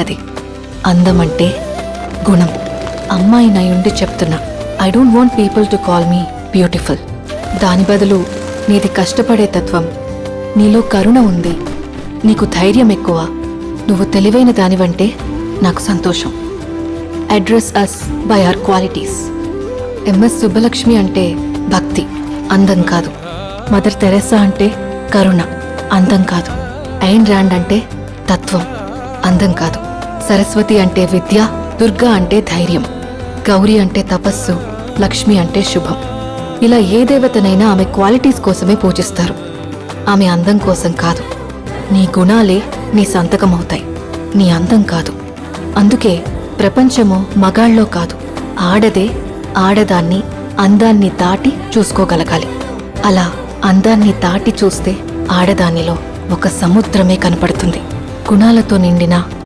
అది అందమంటే గుణం. అమ్మాయి నయుండి చెప్తున్నా, I don't want people to call me beautiful. దాని బదులు నీది కష్టపడే తత్వం, నీలో కరుణ ఉంది, నీకు ధైర్యం ఎక్కువ, నువ్వు తెలివైన దానివంటే నాకు సంతోషం. Address us by our qualities. MS Subbulakshmi అంటే భక్తి, అందం కాదు. మదర్ తెరెసా అంటే కరుణ, అందం కాదు. ఐన్ ర్యాండ్ అంటే తత్వం, అందం కాదు. సరస్వతి అంటే విద్య, దుర్గా అంటే ధైర్యం, గౌరీ అంటే తపస్సు, లక్ష్మి అంటే శుభం. ఇలా ఏ దేవతనైనా ఆమె క్వాలిటీస్ కోసమే పూజిస్తారు, ఆమె అందం కోసం కాదు. నీ గుణాలే నీ సంతకమవుతాయి, నీ అందం కాదు. అందుకే ప్రపంచము మగాళ్ళలో కాదు, ఆడదే ఆడదాన్ని అందాన్ని దాటి చూసుకోగలగాలి. అలా అందాన్ని దాటి చూస్తే ఆడదానిలో ఒక సముద్రమే కనపడుతుంది. గుణాలతో నిండిన